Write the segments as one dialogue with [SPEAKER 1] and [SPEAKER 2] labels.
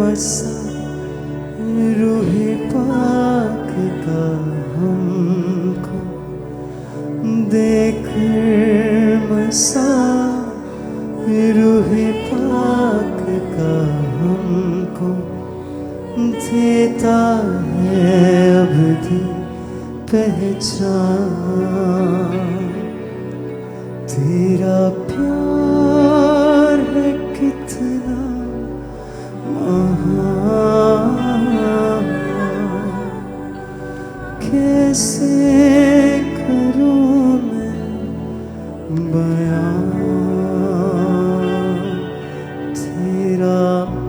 [SPEAKER 1] मसा रूहे पाक का हमको देख मसा रूहे पाक का हमको देता है अवधि पहचान। तेरा प्यार है कितना महान, कैसे करूं मैं बयां। तेरा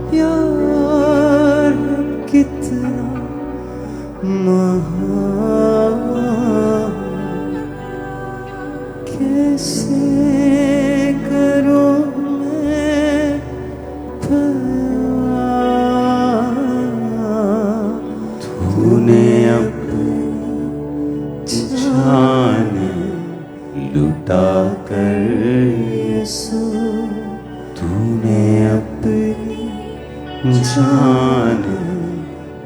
[SPEAKER 1] प्यार है कितना महान, कैसे करूं मैं बयां। तूने अपनी जान लुटा कर यीशु, तूने अपनी जान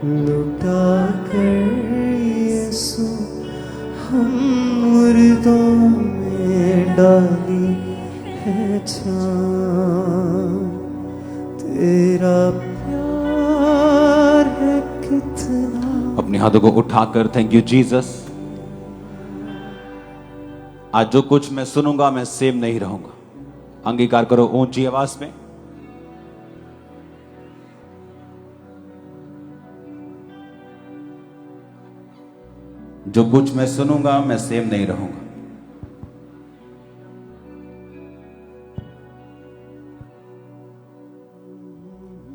[SPEAKER 1] लुटा कर यीशु हम मुर्दों में डाली है जान। तेरा प्यार है कितना।
[SPEAKER 2] अपने हाथों को उठाकर थैंक यू जीसस। आज जो कुछ मैं सुनूंगा मैं सेम नहीं रहूंगा। अंगीकार करो ऊंची आवाज में। जो कुछ मैं सुनूंगा मैं सेम नहीं रहूंगा।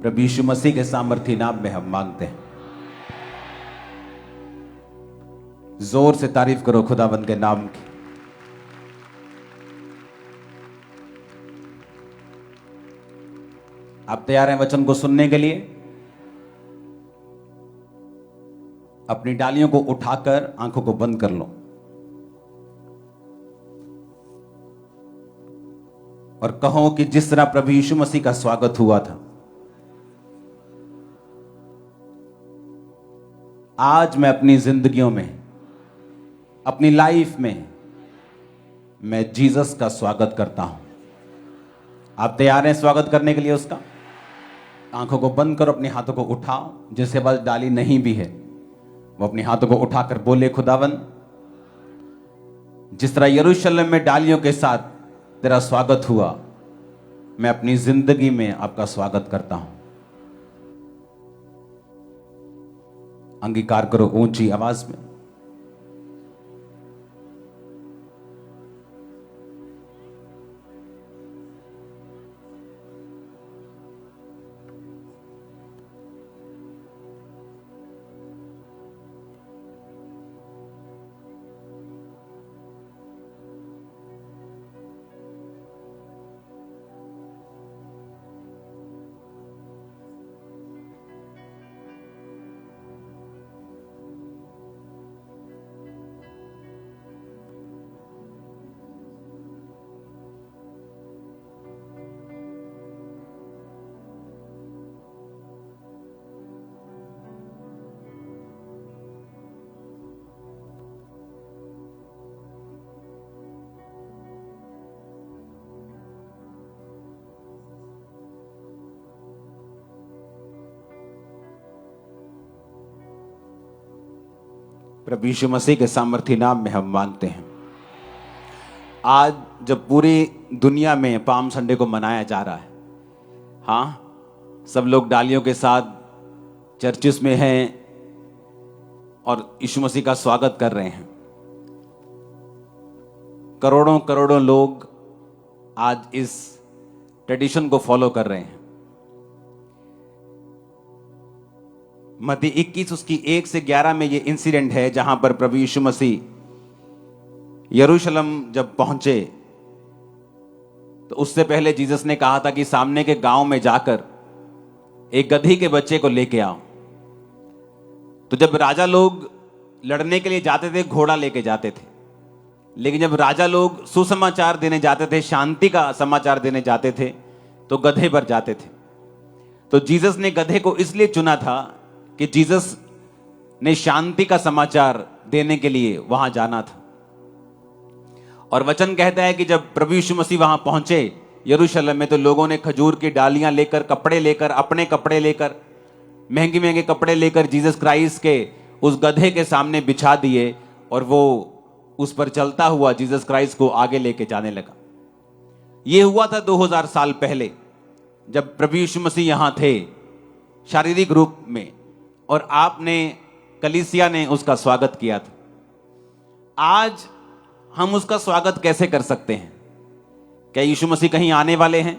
[SPEAKER 2] प्रभु यीशु मसीह के सामर्थी नाम में हम मांगते हैं। जोर से तारीफ करो खुदावंद के नाम की। आप तैयार हैं वचन को सुनने के लिए? अपनी डालियों को उठाकर आंखों को बंद कर लो और कहो कि जिस तरह प्रभु यीशु मसीह का स्वागत हुआ था, आज मैं अपनी जिंदगियों में, अपनी लाइफ में मैं जीसस का स्वागत करता हूं। आप तैयार हैं स्वागत करने के लिए उसका? आंखों को बंद करो, अपने हाथों को उठाओ। जिसके पास डाली नहीं भी है वो अपने हाथों को उठाकर बोले, खुदावन जिस तरह यरूशलेम में डालियों के साथ तेरा स्वागत हुआ, मैं अपनी जिंदगी में आपका स्वागत करता हूं। अंगीकार करो ऊंची आवाज में। प्रभु यीशु मसीह के सामर्थी नाम में हम मांगते हैं। आज जब पूरी दुनिया में पाम संडे को मनाया जा रहा है, हाँ, सब लोग डालियों के साथ चर्चिस में हैं और यीशु मसीह का स्वागत कर रहे हैं। करोड़ों करोड़ों लोग आज इस ट्रेडिशन को फॉलो कर रहे हैं। मत्ती 21 उसकी 1 से 11 में ये इंसिडेंट है जहां पर प्रभु यीशु मसीह यरूशलेम जब पहुंचे तो उससे पहले जीसस ने कहा था कि सामने के गांव में जाकर एक गधी के बच्चे को लेके आओ। तो जब राजा लोग लड़ने के लिए जाते थे घोड़ा लेके जाते थे, लेकिन जब राजा लोग सुसमाचार देने जाते थे, शांति का समाचार देने जाते थे, तो गधे पर जाते थे। तो जीसस ने गधे को इसलिए चुना था कि जीसस ने शांति का समाचार देने के लिए वहां जाना था। और वचन कहता है कि जब प्रभु यीशु मसीह वहां पहुंचे यरूशलेम में, तो लोगों ने खजूर की डालियां लेकर, कपड़े लेकर, अपने कपड़े लेकर, महंगे महंगे कपड़े लेकर जीसस क्राइस्ट के उस गधे के सामने बिछा दिए और वो उस पर चलता हुआ जीसस क्राइस्ट को आगे लेके जाने लगा। यह हुआ था 2000 साल पहले, जब प्रभु यीशु मसीह यहां थे शारीरिक रूप में, और आपने, कलीसिया ने उसका स्वागत किया था। आज हम उसका स्वागत कैसे कर सकते हैं? क्या यीशु मसीह कहीं आने वाले हैं?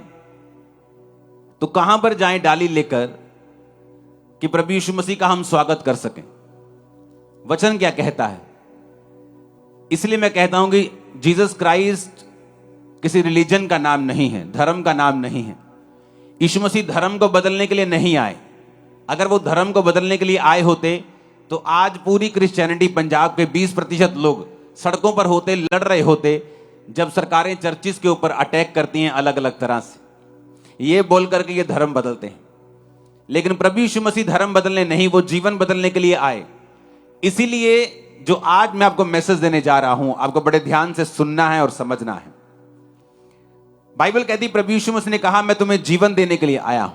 [SPEAKER 2] तो कहां पर जाएं डाली लेकर कि प्रभु यीशु मसीह का हम स्वागत कर सकें? वचन क्या कहता है? इसलिए मैं कहता हूं कि जीसस क्राइस्ट किसी रिलीजन का नाम नहीं है, धर्म का नाम नहीं है। यीशु मसीह धर्म को बदलने के लिए नहीं आए। अगर वो धर्म को बदलने के लिए आए होते तो आज पूरी क्रिश्चियनिटी, पंजाब के 20% लोग सड़कों पर होते, लड़ रहे होते, जब सरकारें चर्चिस के ऊपर अटैक करती हैं अलग अलग तरह से, ये बोल करके ये धर्म बदलते हैं। लेकिन प्रभु यीशु मसीह धर्म बदलने नहीं, वो जीवन बदलने के लिए आए। इसीलिए जो आज मैं आपको मैसेज देने जा रहा हूं, आपको बड़े ध्यान से सुनना है और समझना है। बाइबल कहती, प्रभु यीशु मसीह ने कहा, मैं तुम्हें जीवन देने के लिए आया हूं,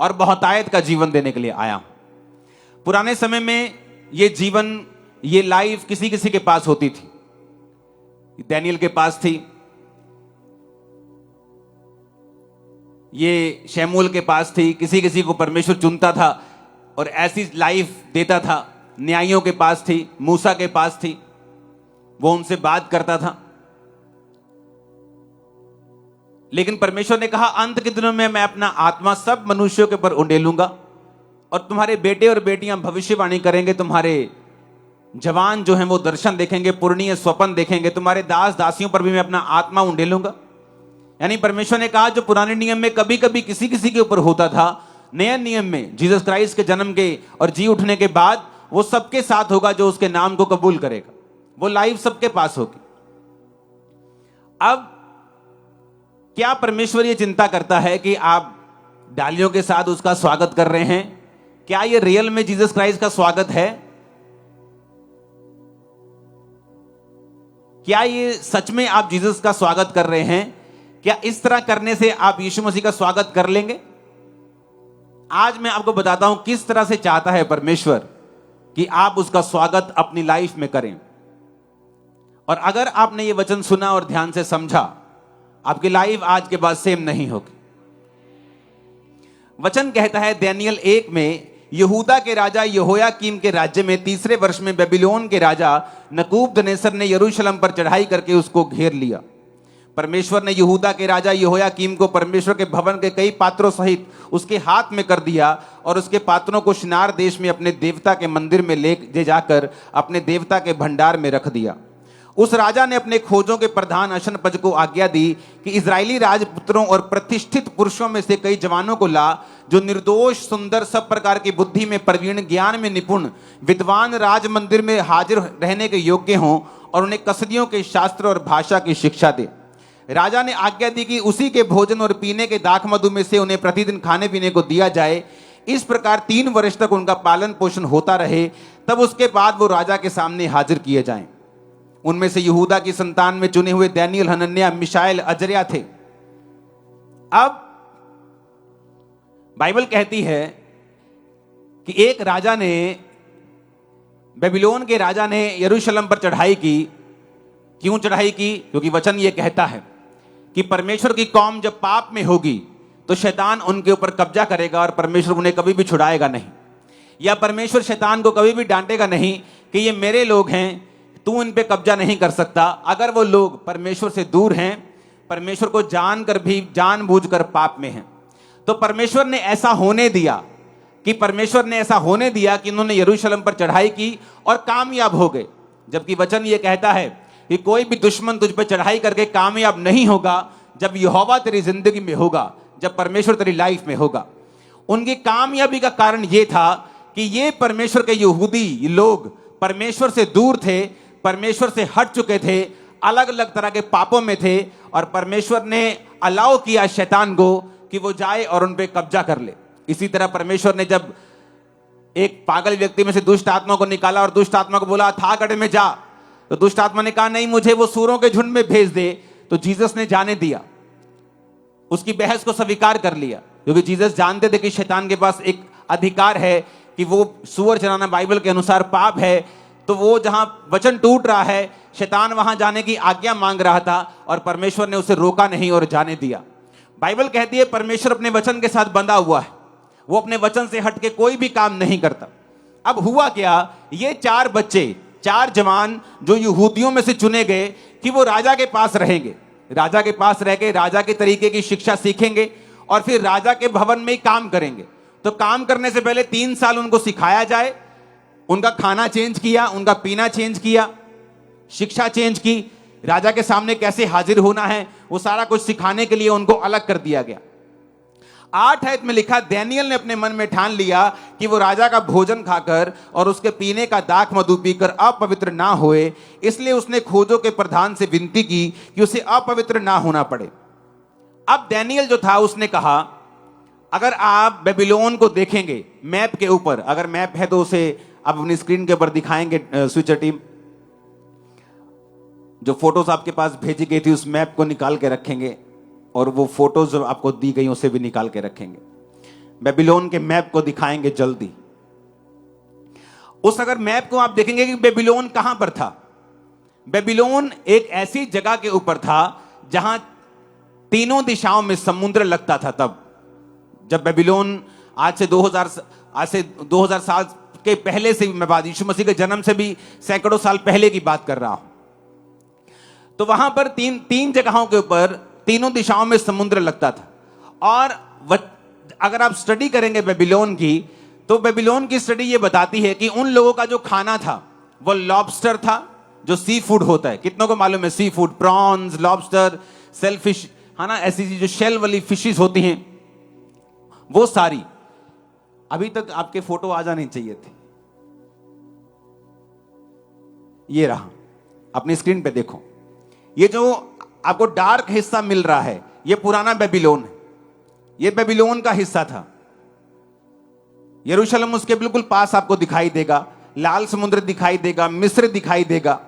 [SPEAKER 2] और बहुतायत का जीवन देने के लिए आया हूं। पुराने समय में ये जीवन, ये लाइफ किसी किसी के पास होती थी। डैनियल के पास थी, ये शमूएल के पास थी। किसी किसी को परमेश्वर चुनता था और ऐसी लाइफ देता था। न्यायियों के पास थी, मूसा के पास थी, वो उनसे बात करता था। लेकिन परमेश्वर ने कहा, अंत के दिनों में मैं अपना आत्मा सब मनुष्यों के ऊपर उंडेलूंगा, और तुम्हारे बेटे और बेटियां भविष्यवाणी करेंगे, तुम्हारे जवान जो हैं वो दर्शन देखेंगे, पूर्णीय स्वप्न देखेंगे, तुम्हारे दास दासियों पर भी मैं अपना आत्मा उंडेलूंगा। यानी परमेश्वर ने कहा, जो पुराने नियम में कभी कभी किसी किसी के ऊपर होता था, नए नियम में जीसस क्राइस्ट के जन्म के और जी उठने के बाद वो सबके साथ होगा जो उसके नाम को कबूल करेगा। वो लाइफ सबके पास होगी। अब क्या परमेश्वर ये चिंता करता है कि आप डालियों के साथ उसका स्वागत कर रहे हैं? क्या ये रियल में जीसस क्राइस्ट का स्वागत है? क्या ये सच में आप जीसस का स्वागत कर रहे हैं? क्या इस तरह करने से आप यीशु मसीह का स्वागत कर लेंगे? आज मैं आपको बताता हूं किस तरह से चाहता है परमेश्वर कि आप उसका स्वागत अपनी लाइफ में करें। और अगर आपने ये वचन सुना और ध्यान से समझा, आपकी लाइफ आज के बाद सेम नहीं होगी। वचन कहता है दानियेल 1 में, यहूदा के राजा यहोयाकीम के राज्य में 3रे वर्ष में बेबीलोन के राजा नबूकदनेस्सर ने यरूशलेम पर चढ़ाई करके उसको घेर लिया। परमेश्वर ने यहूदा के राजा यहोयाकीम को परमेश्वर के भवन के कई पात्रों सहित उसके हाथ में कर दिया, और उसके पात्रों को शिनार देश में अपने देवता के मंदिर में ले जाकर अपने देवता के भंडार में रख दिया। उस राजा ने अपने खोजों के प्रधान अशनपज को आज्ञा दी कि इजरायली राजपुत्रों और प्रतिष्ठित पुरुषों में से कई जवानों को ला, जो निर्दोष, सुंदर, सब प्रकार की बुद्धि में प्रवीण, ज्ञान में निपुण, विद्वान, राज मंदिर में हाजिर रहने के योग्य हों, और उन्हें कसदियों के शास्त्र और भाषा की शिक्षा दे। राजा ने आज्ञा दी कि उसी के भोजन और पीने के दाख मधु में से उन्हें प्रतिदिन खाने पीने को दिया जाए। इस प्रकार 3 वर्ष तक उनका पालन पोषण होता रहे, तब उसके बाद वो राजा के सामने हाजिर किए जाएं। उनमें से यहूदा की संतान में चुने हुए दानियेल, हनन्याह, मिशाएल, अजर्या थे। अब बाइबल कहती है कि एक राजा ने, बेबीलोन के राजा ने यरूशलेम पर चढ़ाई की। क्यों चढ़ाई की? क्योंकि वचन ये कहता है कि परमेश्वर की कौम जब पाप में होगी तो शैतान उनके ऊपर कब्जा करेगा, और परमेश्वर उन्हें कभी भी छुड़ाएगा नहीं। या परमेश्वर शैतान को कभी भी डांटेगा नहीं कि ये मेरे लोग हैं, तू इन पे कब्जा नहीं कर सकता। अगर वो लोग परमेश्वर से दूर हैं, परमेश्वर को जानकर भी जानबूझकर पाप में हैं, तो परमेश्वर ने ऐसा होने दिया कि उन्होंने यरूशलेम पर चढ़ाई की और कामयाब हो गए। जबकि वचन ये कहता है कि कोई भी दुश्मन तुझ पे चढ़ाई करके कामयाब नहीं होगा जब यहोवा तेरी जिंदगी में होगा, जब परमेश्वर तेरी लाइफ में होगा। उनकी कामयाबी का कारण यह था कि ये परमेश्वर के यहूदी लोग परमेश्वर से दूर थे, परमेश्वर से हट चुके थे, अलग अलग तरह के पापों में थे, और परमेश्वर ने अलाउ किया शैतान को कि वो जाए और उन पे कब्जा कर ले। इसी तरह परमेश्वर ने जब एक पागल व्यक्ति में से दुष्ट आत्मा को निकाला और दुष्ट आत्मा को बोला था गड्ढे में जा, तो दुष्ट आत्मा ने कहा नहीं, मुझे वो सूरों के झुंड में भेज दे। तो जीसस ने जाने दिया, उसकी बहस को स्वीकार कर लिया, क्योंकि जीसस जानते थे कि शैतान के पास एक अधिकार है कि वो सूअर चराना बाइबल के अनुसार पाप है। तो वो जहां वचन टूट रहा है, शैतान वहां जाने की आज्ञा मांग रहा था और परमेश्वर ने उसे रोका नहीं और जाने दिया। बाइबल कहती है परमेश्वर अपने वचन के साथ बंधा हुआ है, वो अपने वचन से हट के कोई भी काम नहीं करता। अब हुआ क्या, ये 4 बच्चे, 4 जवान जो यहूदियों में से चुने गए कि वो राजा के पास रहेंगे, राजा के पास रह के राजा के तरीके की शिक्षा सीखेंगे और फिर राजा के भवन में ही काम करेंगे। तो काम करने से पहले 3 साल उनको सिखाया जाए, उनका खाना चेंज किया, उनका पीना चेंज किया, शिक्षा चेंज की, राजा के सामने कैसे हाजिर होना है वो सारा कुछ सिखाने के लिए उनको अलग कर दिया गया। 8 आयत में लिखा, दानियेल ने अपने मन में ठान लिया कि वो राजा का भोजन खाकर और उसके पीने का दाख मधु पीकर अपवित्र ना होए, इसलिए उसने खोजों के प्रधान से विनती की कि उसे अपवित्र ना होना पड़े। अब दानियेल जो था उसने कहा, अगर आप बेबीलोन को देखेंगे मैप के ऊपर, अगर मैप है तो उसे आप अपनी स्क्रीन के ऊपर दिखाएंगे स्विचर टीम, जो फोटोज आपके पास भेजी गई थी उस मैप को निकाल के रखेंगे और वो फोटोज जो आपको दी गई उसे भी निकाल के रखेंगे। बेबीलोन के मैप को दिखाएंगे जल्दी। उस अगर मैप को आप देखेंगे कि बेबीलोन कहां पर था। बेबीलोन एक ऐसी जगह के ऊपर था जहां तीनों दिशाओं में समुद्र लगता था। तब जब बेबीलोन आज से 2000 साल के पहले से, मैं बात यीशु मसीह के जन्म से भी सैकड़ों साल पहले की बात कर रहा हूं, तो वहां पर तीन जगहों के ऊपर तीनों दिशाओं में समुद्र लगता था। और अगर आप स्टडी करेंगे बेबीलोन की, तो बेबीलोन की स्टडी ये बताती है कि उन लोगों का जो खाना था वो लॉबस्टर था, जो सी फूड होता है। कितनों को मालूम है sea food? Prawns, lobster, shellfish, है ना, ऐसी जो शेल वाली फिशेस होती हैं वो सारी। अभी तक आपके फोटो आ जानी चाहिए थे। ये रहा, अपनी स्क्रीन पे देखो, ये जो आपको डार्क हिस्सा मिल रहा है ये पुराना बेबीलोन है, ये बेबीलोन का हिस्सा था। यरूशलेम उसके बिल्कुल पास आपको दिखाई देगा, लाल समुद्र दिखाई देगा, मिस्र दिखाई देगा,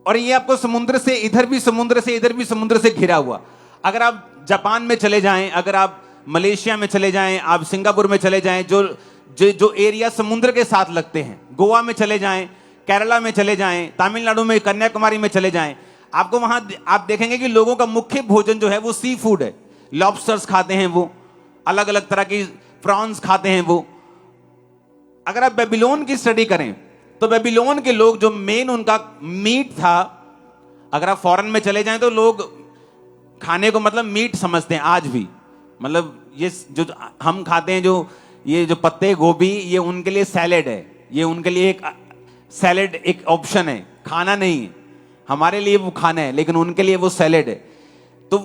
[SPEAKER 2] और ये आपको समुद्र से इधर भी समुद्र से इधर भी समुद्र से घिरा हुआ। अगर आप जापान में चले जाएं, अगर आप मलेशिया में चले जाएं, आप सिंगापुर में चले जाएं, जो एरिया समुद्र के साथ लगते हैं, गोवा में चले जाएं, केरला में चले जाएं, तमिलनाडु में, कन्याकुमारी में चले जाएं, आपको वहां आप देखेंगे कि लोगों का मुख्य भोजन जो है वो सी फूड है। लॉबस्टर्स खाते हैं, वो अलग अलग तरह की प्रॉन्स खाते हैं वो। अगर आप बेबीलोन की स्टडी करें तो बेबीलोन के लोग जो मेन उनका मीट था, अगर आप फॉरेन में चले जाएं तो लोग खाने को मतलब मीट समझते हैं आज भी। मतलब ये जो हम खाते हैं, ये जो पत्ते गोभी, ये उनके लिए सैलेड है, ये उनके लिए एक सैलेड, एक ऑप्शन है, खाना नहीं है। हमारे लिए वो खाना है लेकिन उनके लिए वो सैलेड है। तो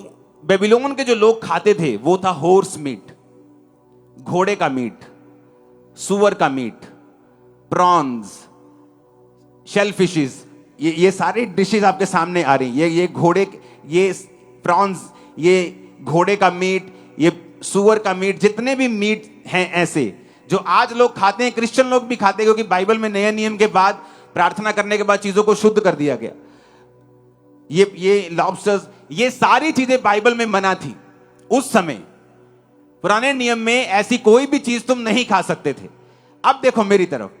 [SPEAKER 2] बेबीलोन के जो लोग खाते थे वो था हॉर्स मीट, घोड़े का मीट, सुअर का मीट, प्रॉन्स, शेलफिशेस, ये सारी डिशेस आपके सामने आ रही हैं। ये घोड़े, ये प्रॉन्स, ये घोड़े का मीट, ये सुअर का मीट, जितने भी मीट हैं ऐसे जो आज लोग खाते हैं, क्रिश्चियन लोग भी खाते हैं, क्योंकि बाइबल में नए नियम के बाद, प्रार्थना करने के बाद चीजों को शुद्ध कर दिया गया। ये लॉबस्टर्स, ये सारी चीजें बाइबल में मना थी उस समय। पुराने नियम में ऐसी कोई भी चीज तुम नहीं खा सकते थे। अब देखो मेरी तरफ,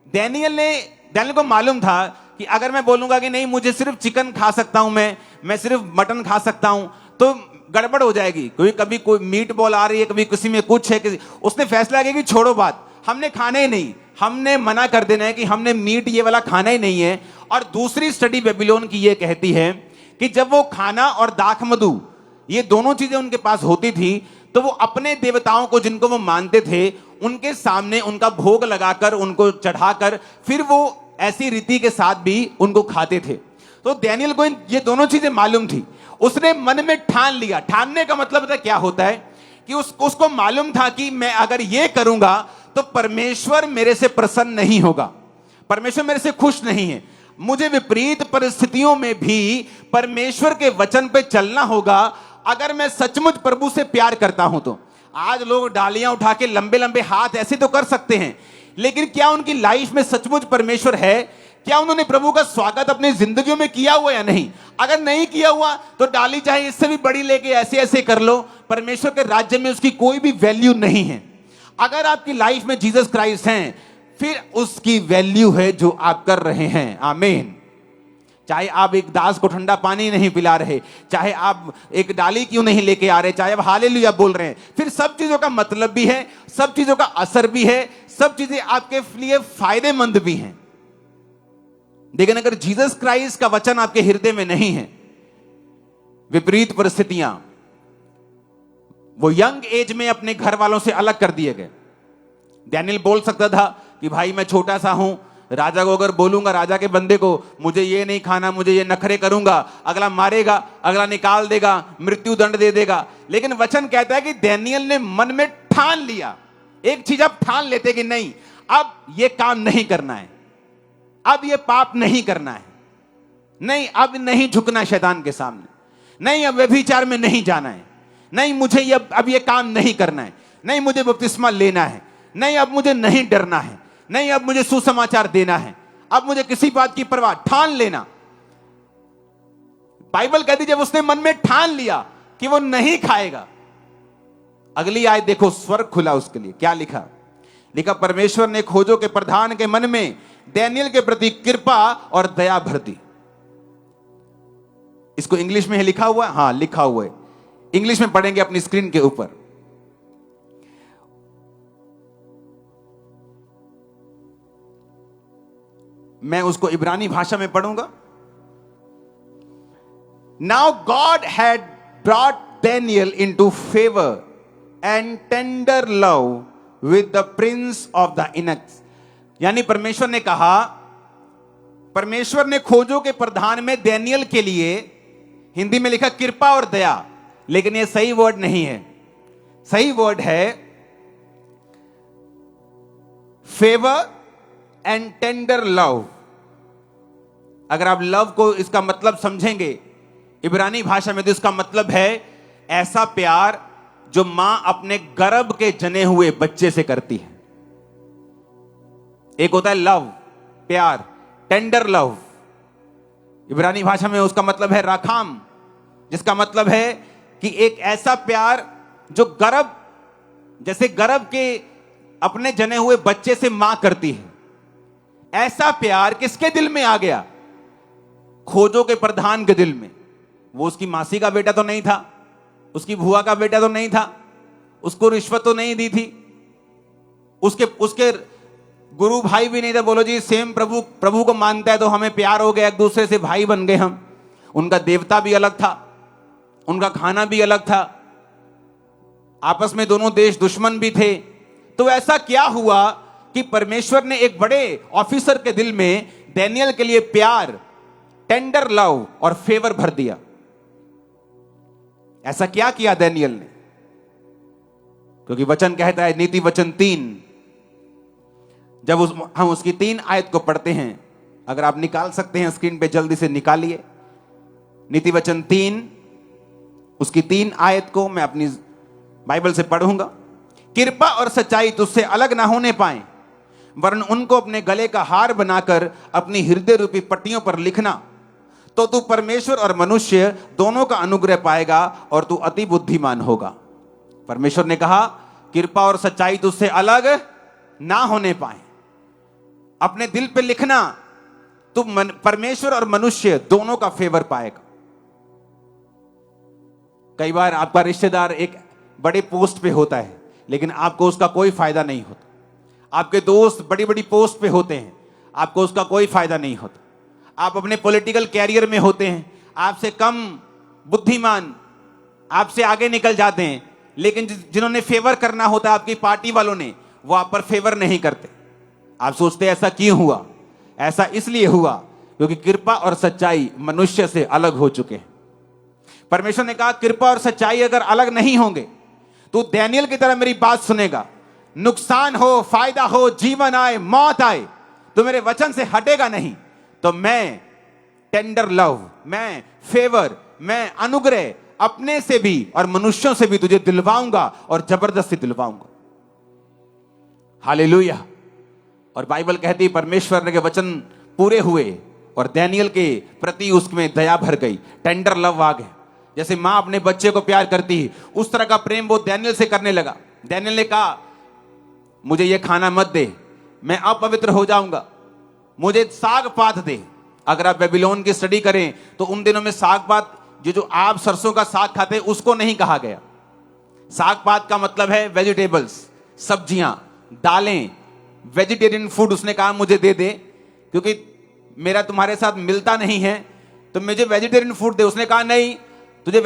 [SPEAKER 2] दानियेल को मालूम था कि अगर मैं बोलूंगा कि नहीं मुझे सिर्फ चिकन खा सकता हूं, मैं सिर्फ मटन खा सकता हूं, तो गड़बड़ हो जाएगी। कभी कोई मीट बॉल आ रही है, कभी किसी में कुछ है, उसने फैसला किया कि छोड़ो बात, हमने खाना ही नहीं, हमने मना कर देना है कि हमने मीट ये वाला खाना ही नहीं है। और दूसरी स्टडी बेबीलोन की ये कहती है कि जब वो खाना और दाख मधु, ये दोनों चीजें उनके पास होती थी, तो वो अपने देवताओं को जिनको वो मानते थे उनके सामने उनका भोग लगाकर, उनको चढ़ाकर, फिर वो ऐसी रीति के साथ भी उनको खाते थे। तो दानियेल को ये दोनों चीजें मालूम थी। उसने मन में ठान लिया। ठानने का मतलब पता क्या होता है कि उसको मालूम था कि मैं अगर ये करूंगा तो परमेश्वर मेरे से प्रसन्न नहीं होगा, परमेश्वर मेरे से खुश नहीं है। मुझे विपरीत परिस्थितियों में भी परमेश्वर के वचन पे चलना होगा अगर मैं सचमुच प्रभु से प्यार करता हूं तो आज लोग डालियां उठा के लंबे लंबे हाथ ऐसे तो कर सकते हैं, लेकिन क्या उनकी लाइफ में सचमुच परमेश्वर है? क्या उन्होंने प्रभु का स्वागत अपनी जिंदगियों में किया हुआ या नहीं? अगर नहीं किया हुआ तो डाली चाहे इससे भी बड़ी लेके ऐसे ऐसे कर लो, परमेश्वर के राज्य में उसकी कोई भी वैल्यू नहीं है। अगर आपकी लाइफ में जीसस क्राइस्ट हैं, फिर उसकी वैल्यू है जो आप कर रहे हैं। आमीन। चाहे आप एक दास को ठंडा पानी नहीं पिला रहे, चाहे आप एक डाली क्यों नहीं लेके आ रहे, चाहे आप हालेलुया बोल रहे हैं, फिर सब चीजों का मतलब भी है, सब चीजों का असर भी है, सब चीजें आपके लिए फायदेमंद भी हैं। लेकिन अगर जीसस क्राइस्ट का वचन आपके हृदय में नहीं है, विपरीत परिस्थितियां, वो यंग एज में अपने घर वालों से अलग कर दिए गए। डैनियल बोल सकता था कि भाई मैं छोटा सा हूं, राजा को अगर बोलूंगा, राजा के बंदे को मुझे ये नहीं खाना, मुझे ये नखरे करूंगा, अगला मारेगा, अगला निकाल देगा, मृत्यु दंड दे देगा। लेकिन वचन कहता है कि डैनियल ने मन में ठान लिया। एक चीज आप ठान लेते कि नहीं, अब ये काम नहीं करना है, अब ये पाप नहीं करना है, नहीं अब नहीं झुकना शैतान के सामने, नहीं अब व्यभिचार में नहीं जाना है, नहीं मुझे अब ये काम नहीं करना है, नहीं मुझे बपतिस्मा लेना है, नहीं अब मुझे नहीं डरना है, नहीं अब मुझे सुसमाचार देना है, अब मुझे किसी बात की परवाह। ठान लेना। बाइबल कहती जब उसने मन में ठान लिया कि वो नहीं खाएगा, अगली आयत देखो, स्वर्ग खुला उसके लिए। क्या लिखा? लिखा परमेश्वर ने खोजों के प्रधान के मन में डैनियल के प्रति कृपा और दया भर दी। इसको इंग्लिश में है लिखा हुआ है, हां लिखा हुआ है, इंग्लिश में पढ़ेंगे अपनी स्क्रीन के ऊपर। मैं उसको इब्रानी भाषा में पढ़ूंगा। Now God had brought Daniel into favour and tender love with the prince of the eunuchs. यानी परमेश्वर ने कहा, परमेश्वर ने खोजों के प्रधान में डैनियल के लिए, हिंदी में लिखा कृपा और दया, लेकिन यह सही वर्ड नहीं है। सही वर्ड है फेवर एंड टेंडर लव। अगर आप लव को इसका मतलब समझेंगे इब्रानी भाषा में, तो इसका मतलब है ऐसा प्यार जो मां अपने गर्भ के जने हुए बच्चे से करती है। एक होता है लव, प्यार, टेंडर लव। इब्रानी भाषा में उसका मतलब है राखाम, जिसका मतलब है कि एक ऐसा प्यार जो गर्भ, जैसे गर्भ के अपने जने हुए बच्चे से मां करती है। ऐसा प्यार किसके दिल में आ गया? खोजों के प्रधान के दिल में। वो उसकी मासी का बेटा तो नहीं था, उसकी भुआ का बेटा तो नहीं था, उसको रिश्वत तो नहीं दी थी, उसके गुरु भाई भी नहीं थे। बोलो जी सेम प्रभु को मानता है तो हमें प्यार हो गया, एक दूसरे से भाई बन गए हम। उनका देवता भी अलग था, उनका खाना भी अलग था, आपस में दोनों देश दुश्मन भी थे। तो ऐसा क्या हुआ कि परमेश्वर ने एक बड़े ऑफिसर के दिल में डैनियल के लिए प्यार, टेंडर लव और फेवर भर दिया। ऐसा क्या किया डैनियल ने? क्योंकि वचन कहता है, नीति वचन 3, जब हम उसकी 3 आयत को पढ़ते हैं, अगर आप निकाल सकते हैं स्क्रीन पे जल्दी से निकालिए। नीति वचन 3, उसकी 3 आयत को मैं अपनी बाइबल से पढ़ूंगा। कृपा और सच्चाई तुझसे अलग ना होने पाए, वरन उनको अपने गले का हार बनाकर अपनी हृदय रूपी पट्टियों पर लिखना, तो तू परमेश्वर और मनुष्य दोनों का अनुग्रह पाएगा और तू अति बुद्धिमान होगा। परमेश्वर ने कहा कृपा और सच्चाई तुझसे अलग ना होने पाए, अपने दिल पे लिखना, तू परमेश्वर और मनुष्य दोनों का फेवर पाएगा। कई बार आपका रिश्तेदार एक बड़े पोस्ट पे होता है, लेकिन आपको उसका कोई फायदा नहीं होता। आपके दोस्त बड़ी बड़ी पोस्ट पे होते हैं, आपको उसका कोई फायदा नहीं होता। आप अपने पॉलिटिकल कैरियर में होते हैं, आपसे कम बुद्धिमान आपसे आगे निकल जाते हैं, लेकिन जिन्होंने फेवर करना होता है आपकी पार्टी वालों ने, वो आप पर फेवर नहीं करते। आप सोचते हैं ऐसा क्यों हुआ? ऐसा इसलिए हुआ क्योंकि कृपा और सच्चाई मनुष्य से अलग हो चुके हैं। परमेश्वर ने कहा कृपा और सच्चाई अगर अलग नहीं होंगे तो डैनियल की तरह मेरी बात सुनेगा, नुकसान हो, फायदा हो, जीवन आए, मौत आए, तो मेरे वचन से हटेगा नहीं। तो मैं टेंडर लव, मैं फेवर, मैं अनुग्रह अपने से भी और मनुष्यों से भी तुझे दिलवाऊंगा और जबरदस्ती दिलवाऊंगा। हालेलुया। और बाइबल कहती है परमेश्वर के वचन पूरे हुए और दानियल के प्रति उसमें दया भर गई, टेंडर लव आ गया। जैसे मां अपने बच्चे को प्यार करती है उस तरह का प्रेम वो दानियल से करने लगा। दानियल ने कहा मुझे ये खाना मत दे, मैं अपवित्र हो जाऊंगा, मुझे साग पात दे। अगर आप बेबीलोन की स्टडी करें तो उन दिनों में साग पात जो आप सरसों का साग खाते हैं उसको नहीं कहा गया। साग पात का मतलब है वेजिटेबल्स, सब्जियां, दालें, वेजिटेरियन फूड। उसने कहा मुझे दे दे क्योंकि मेरा तुम्हारे साथ मिलता नहीं है, तो मुझे वेजिटेरियन फूड दे। उसने कहा नहीं, तुझे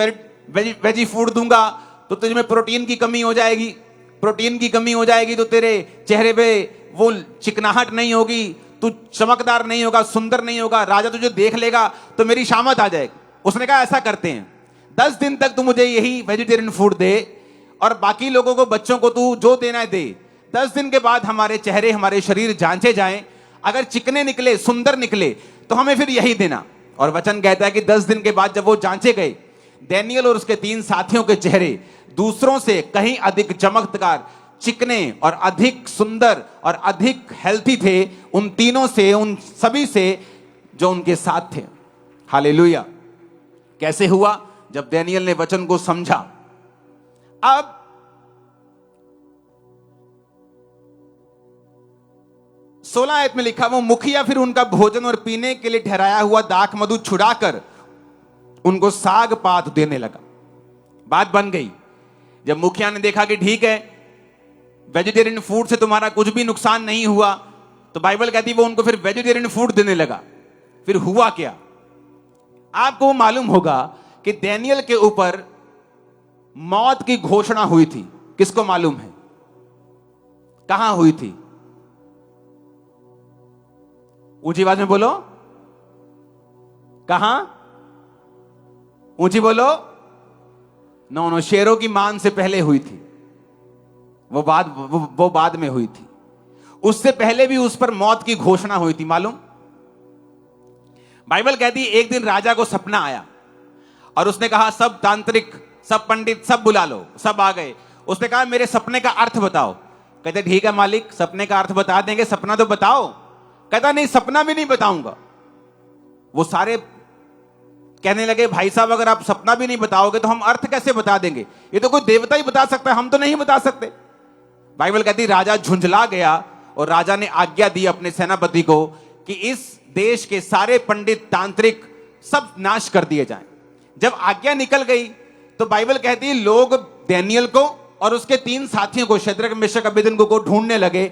[SPEAKER 2] वेजी फूड दूंगा तो तुझे में प्रोटीन की कमी हो जाएगी, प्रोटीन की कमी हो जाएगी तो तेरे चेहरे पे वो चिकनाहट नहीं होगी, तू चमकदार नहीं होगा, सुंदर नहीं होगा, राजा तुझे देख लेगा तो मेरी शामत आ जाएगी। उसने कहा ऐसा करते हैं 10 दिन तक तू मुझे यही वेजिटेरियन फूड दे और बाकी लोगों को, बच्चों को तू जो देना है दे। 10 दिन के बाद हमारे चेहरे, हमारे शरीर जांचे जाएं, अगर चिकने निकले, सुंदर निकले तो हमें फिर यही देना। और वचन कहता है कि 10 दिन के बाद जब वो जांचे गए, दानियल और उसके 3 साथियों के चेहरे दूसरों से कहीं अधिक चमकदार, चिकने और अधिक सुंदर और अधिक हेल्थी थे उन तीनों से, उन सभी से जो उनके साथ थे। हालेलुया। कैसे हुआ? जब दानियल ने वचन को समझा। अब 16 आयत में लिखा, वो मुखिया फिर उनका भोजन और पीने के लिए ठहराया हुआ दाख मधु छुड़ाकर उनको साग पात देने लगा। बात बन गई। जब मुखिया ने देखा कि ठीक है, वेजिटेरियन फूड से तुम्हारा कुछ भी नुकसान नहीं हुआ, तो बाइबल कहती है वो उनको फिर वेजिटेरियन फूड देने लगा। फिर हुआ क्या? आपको मालूम होगा कि दानियल के ऊपर मौत की घोषणा हुई थी। किसको मालूम है? कहां हुई थी? ऊंची आवाज में बोलो, कहां? ऊंची बोलो। नो, शेरों की मान से पहले हुई थी। वो बाद में हुई थी। उससे पहले भी उस पर मौत की घोषणा हुई थी। मालूम? बाइबल कहती है एक दिन राजा को सपना आया और उसने कहा सब तांत्रिक, सब पंडित, सब बुला लो। सब आ गए। उसने कहा मेरे सपने का अर्थ बताओ। कहते ठीक है मालिक, सपने का अर्थ बता देंगे, सपना तो बताओ। कहता नहीं, सपना भी नहीं बताऊंगा। वो सारे कहने लगे भाई साहब अगर आप सपना भी नहीं बताओगे तो हम अर्थ कैसे बता देंगे? ये तो कोई देवता ही बता सकता है, हम तो नहीं बता सकते। बाइबल कहती राजा झुंझला गया और राजा ने आज्ञा दी अपने सेनापति को कि इस देश के सारे पंडित, तांत्रिक सब नाश कर दिए जाएं। जब आज्ञा निकल गई तो बाइबल कहती है लोग दानियल को और उसके 3 साथियों को, शद्रक, मेशक, अबेदनगो को ढूंढने लगे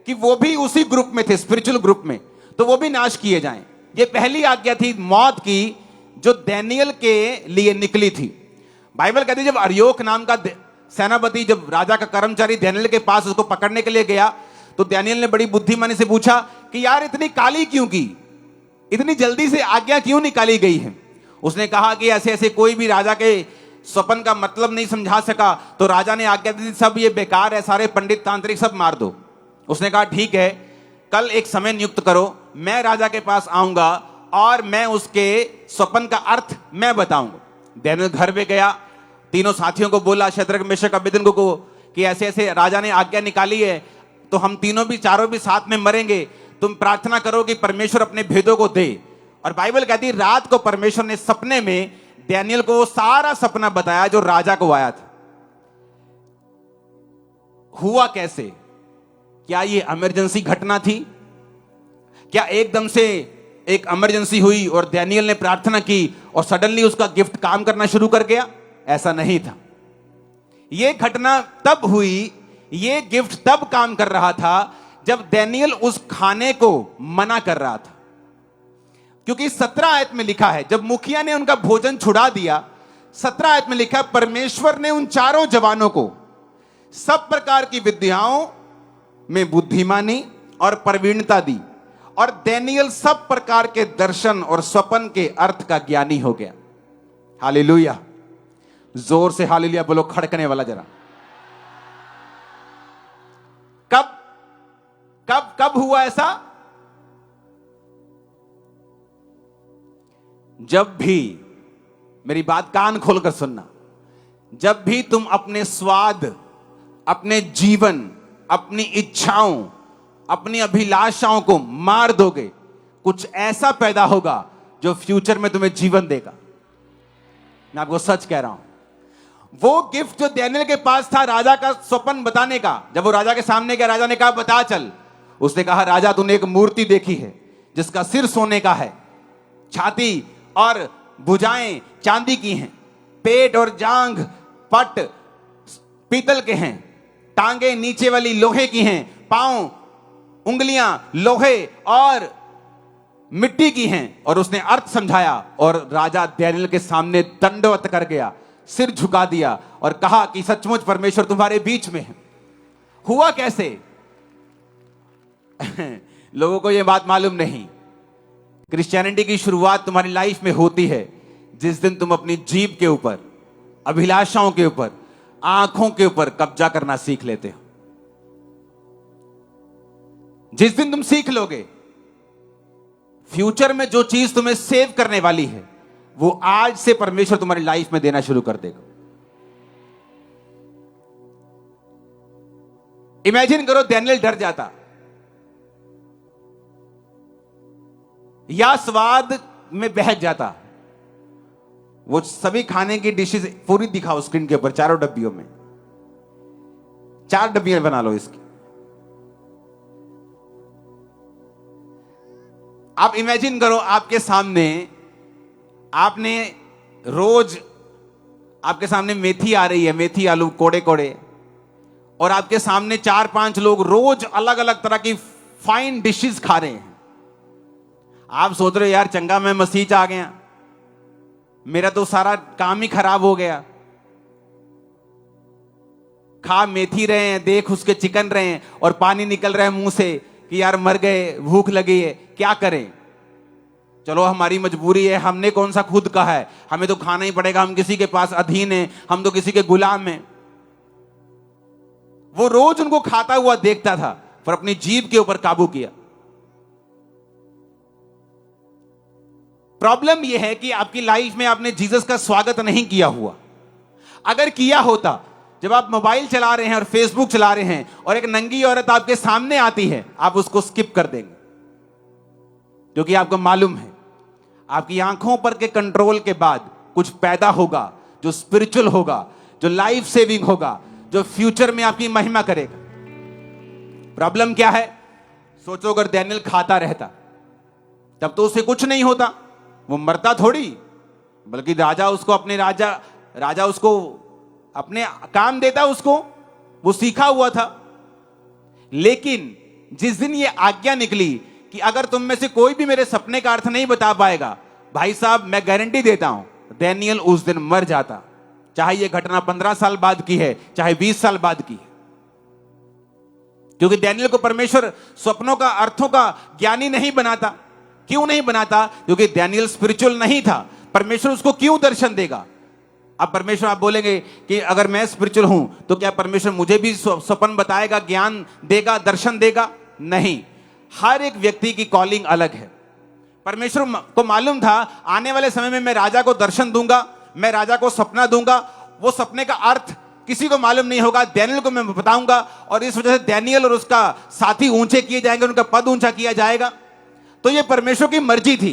[SPEAKER 2] कि वो भी उसी ग्रुप में थे, स्पिरिचुअल ग्रुप में, तो वो भी नाश किए जाएं। ये पहली आज्ञा थी मौत की जो दानियल के लिए निकली थी। बाइबल कहती जब अर्योक नाम का सेनापति, जब राजा का कर्मचारी दानियल के पास उसको पकड़ने के लिए गया तो दानियल ने बड़ी बुद्धिमानी से पूछा कि यार इतनी काली क्यों की, इतनी जल्दी से आज्ञा क्यों निकाली गई है? उसने कहा कि ऐसे ऐसे कोई भी राजा के स्वप्न का मतलब नहीं समझा सका, तो राजा ने आज्ञा दी सब ये बेकार है, सारे पंडित तांत्रिक सब मार दो। उसने कहा ठीक है, कल एक समय नियुक्त करो, मैं राजा के पास आऊंगा और मैं उसके स्वप्न का अर्थ मैं बताऊंगा। दानियल घर में गया, तीनों साथियों को बोला, शद्रक, मेशक, अबेदनगो को, कि ऐसे ऐसे राजा ने आज्ञा निकाली है तो हम तीनों भी, चारों भी साथ में मरेंगे, तुम प्रार्थना करो कि परमेश्वर अपने भेदों को दे। और बाइबल कहती है रात को परमेश्वर ने सपने में दानियल को सारा सपना बताया जो राजा को आया था। हुआ कैसे? क्या ये इमरजेंसी घटना थी? क्या एकदम से एक इमरजेंसी हुई और दानियल ने प्रार्थना की और सडनली उसका गिफ्ट काम करना शुरू कर गया? ऐसा नहीं था। यह घटना तब हुई, यह गिफ्ट तब काम कर रहा था जब दानियल उस खाने को मना कर रहा था। क्योंकि 17 आयत में लिखा है जब मुखिया ने उनका भोजन छुड़ा दिया, 17 आयत में लिखा है परमेश्वर ने उन चारों जवानों को सब प्रकार की विद्याओं में बुद्धिमानी और प्रवीणता दी और दानियल सब प्रकार के दर्शन और स्वप्न के अर्थ का ज्ञानी हो गया। हालेलुया। जोर से हालेलुया बोलो, खड़कने वाला जरा। कब कब कब हुआ ऐसा? जब भी मेरी बात कान खोलकर सुनना। जब भी तुम अपने स्वाद, अपने जीवन, अपनी इच्छाओं, अपनी अभिलाषाओं को मार दोगे, कुछ ऐसा पैदा होगा जो फ्यूचर में तुम्हें जीवन देगा। मैं आपको सच कह रहा हूं। वो गिफ्ट जो डैनियल के पास था राजा का स्वप्न बताने का, जब वो राजा के सामने गया, राजा ने कहा बता चल। उसने कहा राजा तूने एक मूर्ति देखी है जिसका सिर सोने का है, छाती और भुजाएं चांदी की हैं, पेट और जांघ पट पीतल के हैं, टांगे नीचे वाली लोहे की हैं, पांव उंगलियां लोहे और मिट्टी की हैं। और उसने अर्थ समझाया और राजा डैनियल के सामने दंडवत कर गया, सिर झुका दिया और कहा कि सचमुच परमेश्वर तुम्हारे बीच में है। हुआ कैसे? लोगों को यह बात मालूम नहीं। क्रिश्चियनिटी की शुरुआत तुम्हारी लाइफ में होती है जिस दिन तुम अपनी जीभ के ऊपर, अभिलाषाओं के ऊपर, आंखों के ऊपर कब्जा करना सीख लेते हो। जिस दिन तुम सीख लोगे, फ्यूचर में जो चीज तुम्हें सेव करने वाली है वो आज से परमेश्वर तुम्हारी लाइफ में देना शुरू कर देगा। इमेजिन करो डैनियल डर जाता या स्वाद में बहक जाता। वो सभी खाने की डिशेस पूरी दिखाओ स्क्रीन के ऊपर, चारों डब्बियों में, 4 डब्बियां बना लो इसकी। आप इमेजिन करो आपके सामने, आपने रोज आपके सामने मेथी आ रही है, मेथी आलू कोड़े कोड़े, और आपके सामने 4-5 लोग रोज अलग अलग तरह की फाइन डिशेस खा रहे हैं। आप सोच रहे हो यार चंगा मैं मसीह आ गया, मेरा तो सारा काम ही खराब हो गया। खा मेथी रहे हैं, देख उसके चिकन रहे हैं और पानी निकल रहा है मुंह से कि यार मर गए, भूख लगी है, क्या करें? चलो हमारी मजबूरी है, हमने कौन सा खुद कहा है, हमें तो खाना ही पड़ेगा, हम किसी के पास अधीन हैं, हम तो किसी के गुलाम हैं। वो रोज उनको खाता हुआ देखता था पर अपनी जीभ के ऊपर काबू किया। प्रॉब्लम यह है कि आपकी लाइफ में आपने जीसस का स्वागत नहीं किया हुआ। अगर किया होता, जब आप मोबाइल चला रहे हैं और फेसबुक चला रहे हैं और एक नंगी औरत आपके सामने आती है, आप उसको स्किप कर देंगे, क्योंकि आपको मालूम है आपकी आंखों पर के कंट्रोल के बाद कुछ पैदा होगा जो स्पिरिचुअल होगा, जो लाइफ सेविंग होगा, जो फ्यूचर में आपकी महिमा करेगा। प्रॉब्लम क्या है? सोचो अगर डैनियल खाता रहता तब तो उसे कुछ नहीं होता, वो मरता थोड़ी, बल्कि राजा उसको अपने राजा उसको अपने काम देता, उसको वो सीखा हुआ था। लेकिन जिस दिन ये आज्ञा निकली कि अगर तुम में से कोई भी मेरे सपने का अर्थ नहीं बता पाएगा, भाई साहब मैं गारंटी देता हूं डैनियल उस दिन मर जाता। चाहे ये घटना 15 साल बाद की है, चाहे 20 साल बाद की है, क्योंकि डैनियल को परमेश्वर सपनों का, अर्थों का ज्ञानी नहीं बनाता। क्यों नहीं बनाता? क्योंकि डैनियल स्पिरिचुअल नहीं था। परमेश्वर उसको क्यों दर्शन देगा? अब परमेश्वर, आप बोलेंगे कि अगर मैं स्पिरिचुअल हूं तो क्या परमेश्वर मुझे भी सपन बताएगा, ज्ञान देगा, दर्शन देगा? नहीं। हर एक व्यक्ति की कॉलिंग अलग है। परमेश्वर को मालूम था आने वाले समय में मैं राजा को दर्शन दूंगा, मैं राजा को सपना दूंगा, वो सपने का अर्थ किसी को मालूम नहीं होगा, डैनियल को मैं बताऊंगा, और इस वजह से डैनियल और उसका साथी ऊंचे किए जाएंगे, उनका पद ऊंचा किया जाएगा। तो ये परमेश्वर की मर्जी थी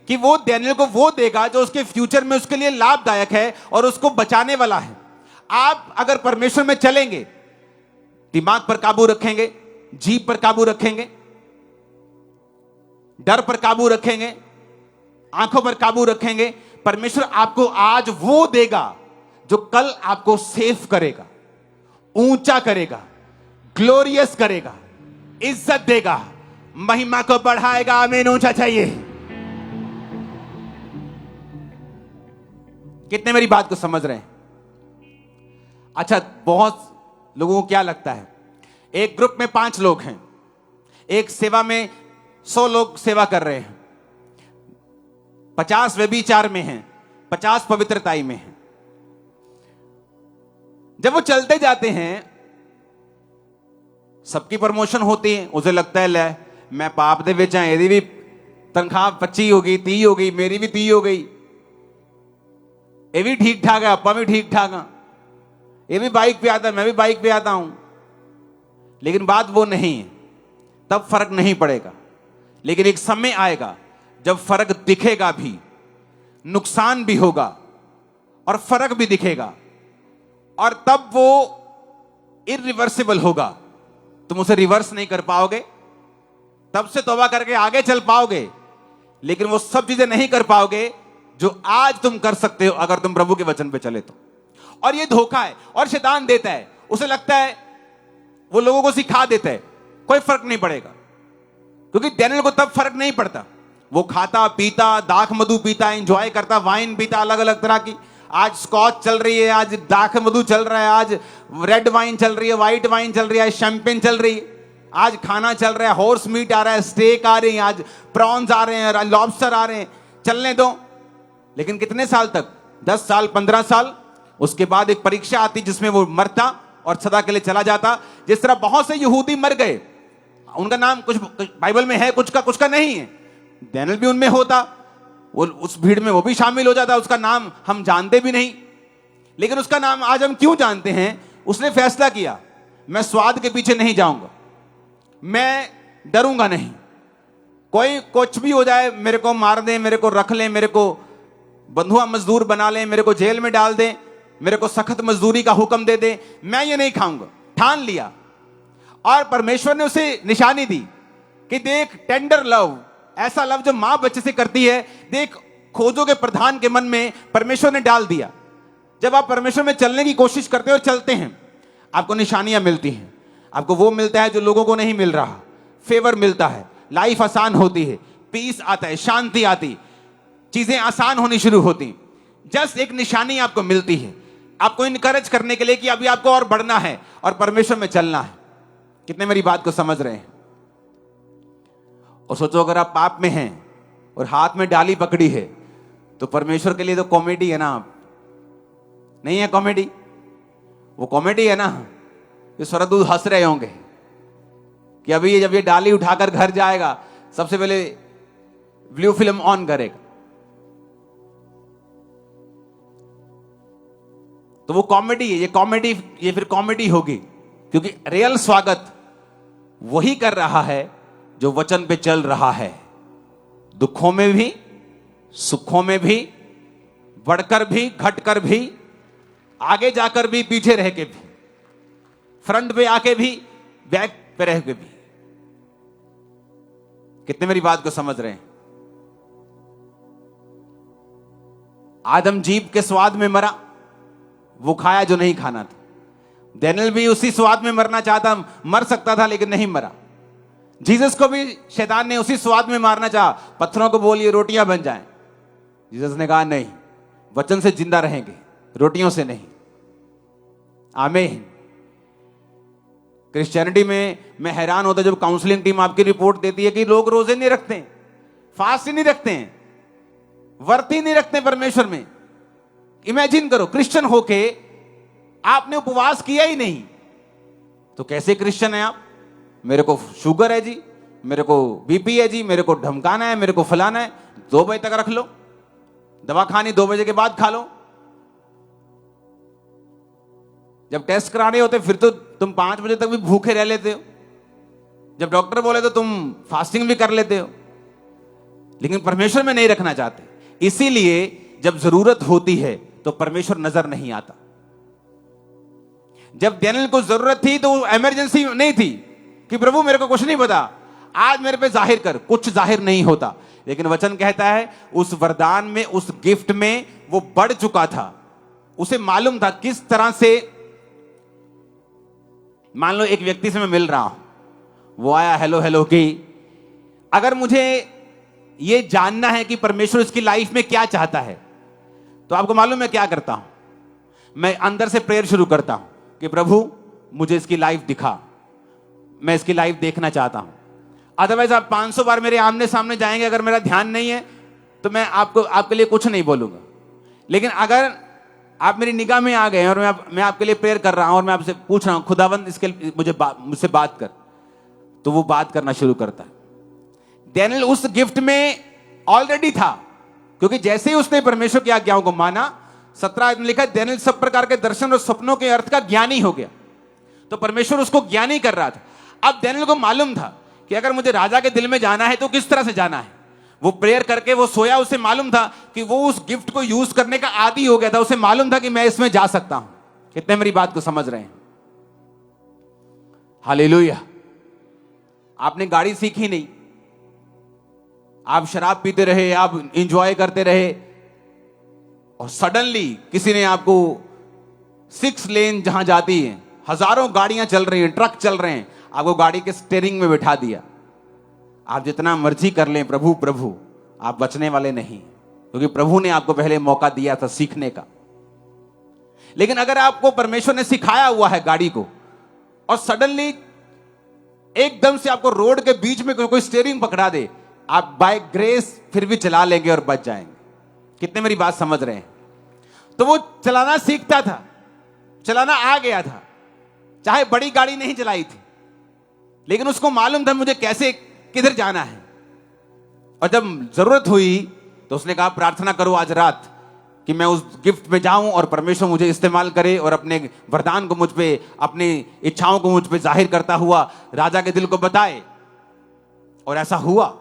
[SPEAKER 2] कि वो डैनियल को वो देगा जो उसके फ्यूचर में उसके लिए लाभदायक है और उसको बचाने वाला है। आप अगर परमेश्वर में चलेंगे, दिमाग पर काबू रखेंगे, जीभ पर काबू रखेंगे, डर पर काबू रखेंगे, आंखों पर काबू रखेंगे, परमेश्वर आपको आज वो देगा जो कल आपको सेफ करेगा, ऊंचा करेगा, ग्लोरियस करेगा, इज्जत देगा, महिमा को बढ़ाएगा। आमीन। ऊंचा चाहिए। कितने मेरी बात को समझ रहे हैं? अच्छा, बहुत लोगों को क्या लगता है, एक ग्रुप में 5 लोग हैं, एक सेवा में 100 लोग सेवा कर रहे हैं, 50 व्यभिचार में हैं, 50 पवित्रताई में हैं। जब वो चलते जाते हैं, सबकी प्रमोशन होती है, उसे लगता है ले मैं पाप दे विच हां, एदी भी तनख्वाह 25 हो गई, 30 हो गई, मेरी भी 30 हो गई। ये भी ठीक ठाक है, अप्पा भी ठीक ठाक है, ये भी बाइक पे आता है, मैं भी बाइक पे आता हूं। लेकिन बात वो नहीं है, तब फर्क नहीं पड़ेगा। लेकिन एक समय आएगा जब फर्क दिखेगा भी, नुकसान भी होगा और फर्क भी दिखेगा, और तब वो इरिवर्सिबल होगा। तुम उसे रिवर्स नहीं कर पाओगे, तब से तौबा करके आगे चल पाओगे, लेकिन वो सब चीजें नहीं कर पाओगे जो आज तुम कर सकते हो अगर तुम प्रभु के वचन पे चले तो। और ये धोखा है, और शैतान देता है, उसे लगता है वो लोगों को सिखा देता है, कोई फर्क नहीं पड़ेगा। क्योंकि डैनियल को तब फर्क नहीं पड़ता, वो खाता पीता, दाख मधु पीता, एंजॉय करता, वाइन पीता अलग अलग तरह की। आज स्कॉच चल रही है, आज दाख मधु चल रहा है, आज रेड वाइन चल रही है, व्हाइट वाइन चल रही है, आज शैंपेन चल रही है, आज खाना चल रहा है, हॉर्स मीट आ रहा है, स्टेक आ रही है, आज प्रॉन्स आ रहे हैं, लॉबस्टर आ रहे हैं, चलने दो। लेकिन कितने साल तक? 10 साल, 15 साल। उसके बाद एक परीक्षा आती जिसमें वो मरता और सदा के लिए चला जाता। जिस तरह बहुत से यहूदी मर गए, उनका नाम कुछ बाइबल में है, कुछ का नहीं है। डैनियल भी उनमें होता, वो उस भीड़ में वो भी शामिल हो जाता, उसका नाम हम जानते भी नहीं। लेकिन उसका नाम आज हम क्यों जानते हैं? उसने फैसला किया, मैं स्वाद के पीछे नहीं जाऊंगा, मैं डरूंगा नहीं, कोई कुछ भी हो जाए, मेरे को मार दें, मेरे को रख लें, मेरे को बंधुआ मजदूर बना लें, मेरे को जेल में डाल दें, मेरे को सख्त मजदूरी का हुक्म दे दें, मैं ये नहीं खाऊंगा। ठान लिया। और परमेश्वर ने उसे निशानी दी कि देख, टेंडर लव, ऐसा लव जो मां बच्चे से करती है, देख खोजों के प्रधान के मन में परमेश्वर ने डाल दिया। जब आप परमेश्वर में चलने की कोशिश करते हो और चलते हैं, आपको निशानियां मिलती हैं। आपको वो मिलता है जो लोगों को नहीं मिल रहा, फेवर मिलता है, लाइफ आसान होती है, पीस आता है, शांति आती, चीजें आसान होनी शुरू होती। जस्ट एक निशानी आपको मिलती है, आपको इनकरेज करने के लिए कि अभी आपको और बढ़ना है और परमेश्वर में चलना है। कितने मेरी बात को समझ रहे हैं? और सोचो, अगर आप पाप में हैं और हाथ में डाली पकड़ी है, तो परमेश्वर के लिए तो कॉमेडी है ना। आप नहीं है कॉमेडी, वो कॉमेडी है ना। ये स्वर्गदूत हंस रहे होंगे कि अभी ये जब ये डाली उठाकर घर जाएगा, सबसे पहले ब्लू फिल्म ऑन करेगा। तो वो कॉमेडी है, ये फिर कॉमेडी होगी, क्योंकि रियल स्वागत वही कर रहा है जो वचन पे चल रहा है। दुखों में भी, सुखों में भी, बढ़कर भी, घटकर भी, आगे जाकर भी, पीछे रह के भी, फ्रंट पे आके भी, बैक पे रह के भी। कितने मेरी बात को समझ रहे हैं? आदम जीभ के स्वाद में मरा, वो खाया जो नहीं खाना था। डैनियल भी उसी स्वाद में मरना चाहता, मर सकता था लेकिन नहीं मरा। जीसस को भी शैतान ने उसी स्वाद में मारना चाहा, पत्थरों को बोलिए रोटियां बन जाएं। जीसस ने कहा नहीं, वचन से जिंदा रहेंगे, रोटियों से नहीं। आमीन। क्रिश्चियनिटी में मैं हैरान होता जब काउंसलिंग टीम आपकी रिपोर्ट देती है कि लोग रोजे नहीं रखते, फास्ट ही नहीं रखते हैं, व्रत ही नहीं रखते परमेश्वर में। इमेजिन करो, क्रिश्चियन होके आपने उपवास किया ही नहीं, तो कैसे क्रिश्चियन है आप? मेरे को शुगर है जी, मेरे को बीपी है जी, मेरे को धमकाना है, मेरे को फलाना है, 2 बजे तक रख लो, दवा खानी 2 बजे के बाद खा लो। जब टेस्ट कराने होते फिर तो तुम 5 बजे तक भी भूखे रह लेते हो, जब डॉक्टर बोले तो तुम फास्टिंग भी कर लेते हो, लेकिन परमेश्वर में नहीं रखना चाहते। इसीलिए जब जरूरत होती है तो परमेश्वर नजर नहीं आता। जब डैनियल को जरूरत थी तो इमरजेंसी नहीं थी कि प्रभु मेरे को कुछ नहीं पता, आज मेरे पे जाहिर कर, कुछ जाहिर नहीं होता। लेकिन वचन कहता है उस वरदान में, उस गिफ्ट में वो बढ़ चुका था। उसे मालूम था किस तरह से, मान लो एक व्यक्ति से मैं मिल रहा हूं, वो आया हेलो हेलो की, अगर मुझे ये जानना है कि परमेश्वर इसकी लाइफ में क्या चाहता है, तो आपको मालूम है क्या करता हूं? मैं अंदर से प्रेयर शुरू करता हूं कि प्रभु मुझे इसकी लाइफ दिखा, मैं इसकी लाइफ देखना चाहता हूं। अदरवाइज आप 500 बार मेरे आमने सामने जाएंगे, अगर मेरा ध्यान नहीं है तो मैं आपके लिए कुछ नहीं बोलूंगा। लेकिन अगर आप मेरी निगाह में आ गए हैं और मैं आपके लिए प्रेयर कर रहा हूं और मैं आपसे पूछ रहा हूं खुदावंद इसके मुझसे बात कर, तो वो बात करना शुरू करता है। डैनियल उस गिफ्ट में ऑलरेडी था, क्योंकि जैसे ही उसने परमेश्वर की आज्ञाओं को माना, 17 में लिखा है, दानियेल सब प्रकार के दर्शन और सपनों के अर्थ का ज्ञानी हो गया। तो परमेश्वर उसको ज्ञानी कर रहा था। अब दानियेल को मालूम था कि अगर मुझे राजा के दिल में जाना है तो किस तरह से जाना है। वो प्रेयर करके वो सोया, उसे मालूम था कि वो उस गिफ्ट को यूज करने का आदी हो गया था। उसे मालूम था कि मैं इसमें जा सकता हूं। कितने मेरी बात को समझ रहे हैं? हालेलुया। आपने गाड़ी सीखी नहीं, आप शराब पीते रहे, आप इंजॉय करते रहे, और सडनली किसी ने आपको 6 लेन जहां जाती है, हजारों गाड़ियां चल रही हैं, ट्रक चल रहे हैं, आपको गाड़ी के स्टीयरिंग में बिठा दिया। आप जितना मर्जी कर लें प्रभु प्रभु, आप बचने वाले नहीं, क्योंकि प्रभु ने आपको पहले मौका दिया था सीखने का। लेकिन अगर आपको परमेश्वर ने सिखाया हुआ है गाड़ी को, और सडनली एकदम से आपको रोड के बीच में कोई स्टीयरिंग पकड़ा दे, आप बाय ग्रेस फिर भी चला लेंगे और बच जाएंगे। कितने मेरी बात समझ रहे हैं? तो वो चलाना सीखता था, चलाना आ गया था, चाहे बड़ी गाड़ी नहीं चलाई थी, लेकिन उसको मालूम था मुझे कैसे किधर जाना है। और जब जरूरत हुई तो उसने कहा प्रार्थना करो आज रात कि मैं उस गिफ्ट में जाऊं और परमेश्वर मुझे इस्तेमाल करे और अपने वरदान को मुझ पे, अपनी इच्छाओं को मुझ पे जाहिर करता हुआ राजा के दिल को बताए। और ऐसा हुआ।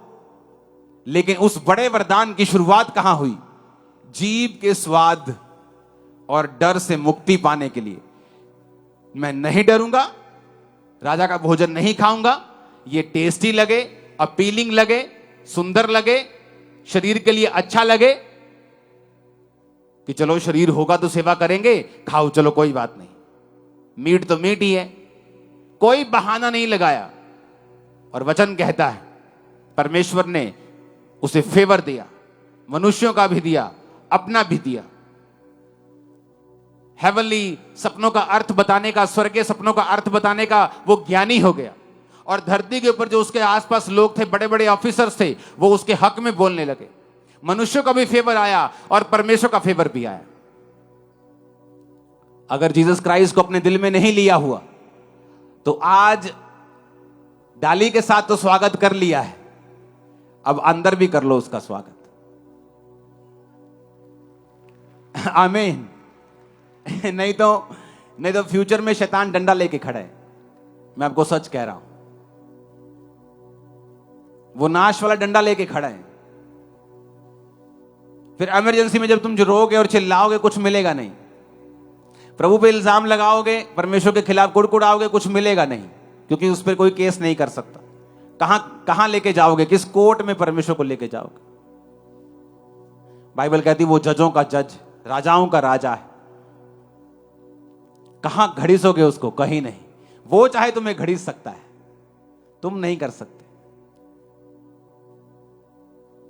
[SPEAKER 2] लेकिन उस बड़े वरदान की शुरुआत कहां हुई? जीभ के स्वाद और डर से मुक्ति पाने के लिए। मैं नहीं डरूंगा, राजा का भोजन नहीं खाऊंगा, ये टेस्टी लगे, अपीलिंग लगे, सुंदर लगे, शरीर के लिए अच्छा लगे कि चलो शरीर होगा तो सेवा करेंगे, खाओ चलो कोई बात नहीं, मीट तो मीट ही है। कोई बहाना नहीं लगाया। और वचन कहता है परमेश्वर ने उसे फेवर दिया, मनुष्यों का भी दिया, अपना भी दिया। हेवनली सपनों का अर्थ बताने का, स्वर्गीय सपनों का अर्थ बताने का वो ज्ञानी हो गया। और धरती के ऊपर जो उसके आसपास लोग थे, बड़े बड़े ऑफिसर्स थे, वो उसके हक में बोलने लगे। मनुष्यों का भी फेवर आया और परमेश्वर का फेवर भी आया। अगर जीसस क्राइस्ट को अपने दिल में नहीं लिया हुआ तो आज डाली के साथ तो स्वागत कर लिया है, अब अंदर भी कर लो उसका स्वागत। आमीन। नहीं तो फ्यूचर में शैतान डंडा लेके खड़ा है। मैं आपको सच कह रहा हूं, वो नाश वाला डंडा लेके खड़ा है। फिर इमरजेंसी में जब तुम जो रोगे और चिल्लाओगे, कुछ मिलेगा नहीं। प्रभु पे इल्जाम लगाओगे, परमेश्वर के खिलाफ कुड़कुड़ाओगे, कुछ मिलेगा नहीं, क्योंकि उस पर कोई केस नहीं कर सकता। कहां लेके जाओगे? किस कोर्ट में परमेश्वर को लेके जाओगे? बाइबल कहती वो जजों का जज, राजाओं का राजा है। कहां घड़ीसोगे उसको? कहीं नहीं। वो चाहे तुम्हें घड़ीस सकता है, तुम नहीं कर सकते।